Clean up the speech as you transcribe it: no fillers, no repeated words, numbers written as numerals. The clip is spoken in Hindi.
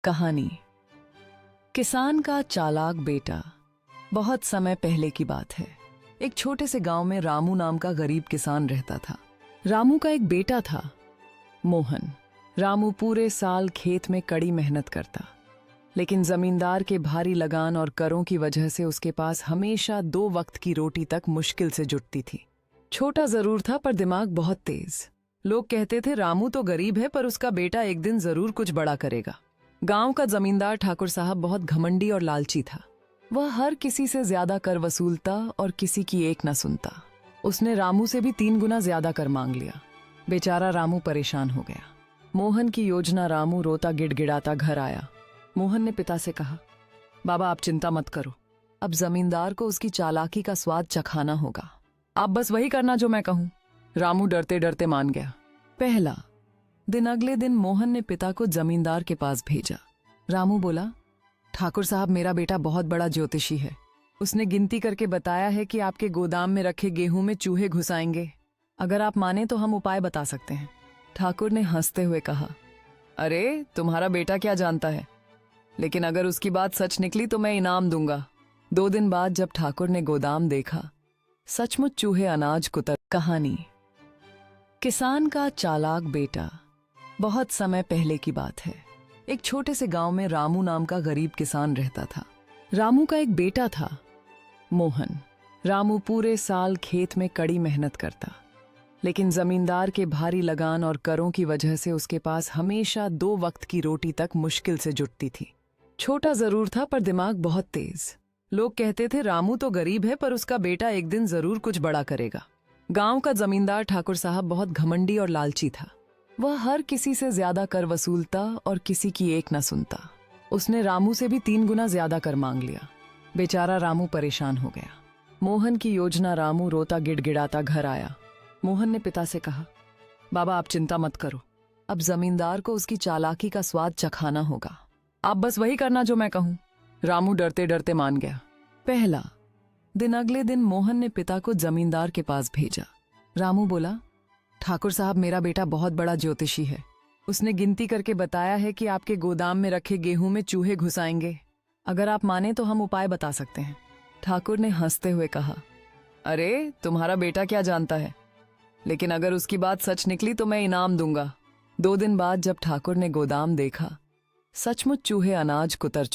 कहानी। किसान का चालाक बेटा। बहुत समय पहले की बात है। एक छोटे से गांव में रामू नाम का गरीब किसान रहता था। रामू का एक बेटा था, मोहन। रामू पूरे साल खेत में कड़ी मेहनत करता, लेकिन जमींदार के भारी लगान और करों की वजह से उसके पास हमेशा 2 वक्त की रोटी तक मुश्किल से जुटती थी। छोटा जरूर था पर दिमाग बहुत तेज। लोग कहते थे रामू तो गरीब है पर उसका बेटा एक दिन जरूर कुछ बड़ा करेगा। गांव का जमींदार ठाकुर साहब बहुत घमंडी और लालची था। वह हर किसी से ज्यादा कर वसूलता और किसी की एक न सुनता। उसने रामू से भी 3 गुना ज्यादा कर मांग लिया। बेचारा रामू परेशान हो गया। मोहन की योजना। रामू रोता गिड़गिड़ाता घर आया। मोहन ने पिता से कहा, बाबा आप चिंता मत करो, अब जमींदार को उसकी चालाकी का स्वाद चखाना होगा। आप बस वही करना जो मैं कहूं। रामू डरते डरते मान गया। पहला दिन। अगले दिन मोहन ने पिता को जमींदार के पास भेजा। रामू बोला, ठाकुर साहब मेरा बेटा बहुत बड़ा ज्योतिषी है। उसने गिनती करके बताया है कि आपके गोदाम में रखे गेहूं में चूहे घुस आएंगे। अगर आप माने तो हम उपाय बता सकते हैं। ठाकुर ने हंसते हुए कहा, अरे तुम्हारा बेटा क्या जानता है, लेकिन अगर उसकी बात सच निकली तो मैं इनाम दूंगा। 2 दिन बाद जब ठाकुर ने गोदाम देखा, सचमुच चूहे अनाज कुतर। कहानी। किसान का चालाक बेटा। बहुत समय पहले की बात है। एक छोटे से गांव में रामू नाम का गरीब किसान रहता था। रामू का एक बेटा था, मोहन। रामू पूरे साल खेत में कड़ी मेहनत करता, लेकिन जमींदार के भारी लगान और करों की वजह से उसके पास हमेशा 2 वक्त की रोटी तक मुश्किल से जुटती थी। छोटा जरूर था पर दिमाग बहुत तेज। लोग कहते थे रामू तो गरीब है पर उसका बेटा एक दिन जरूर कुछ बड़ा करेगा। गांव का जमींदार ठाकुर साहब बहुत घमंडी और लालची था। वह हर किसी से ज्यादा कर वसूलता और किसी की एक न सुनता। उसने रामू से भी 3 गुना ज्यादा कर मांग लिया। बेचारा रामू परेशान हो गया। मोहन की योजना। रामू रोता गिड़गिड़ाता घर आया। मोहन ने पिता से कहा, बाबा आप चिंता मत करो, अब जमींदार को उसकी चालाकी का स्वाद चखाना होगा। आप बस वही करना जो मैं कहूं। रामू डरते डरते मान गया। पहला दिन। अगले दिन मोहन ने पिता को जमींदार के पास भेजा। रामू बोला, ठाकुर साहब मेरा बेटा बहुत बड़ा ज्योतिषी है। उसने गिनती करके बताया है कि आपके गोदाम में रखे गेहूं में चूहे घुस आएंगे। अगर आप माने तो हम उपाय बता सकते हैं। ठाकुर ने हंसते हुए कहा, अरे तुम्हारा बेटा क्या जानता है, लेकिन अगर उसकी बात सच निकली तो मैं इनाम दूंगा। 2 दिन बाद जब ठाकुर ने गोदाम देखा, सचमुच चूहे अनाज कुतर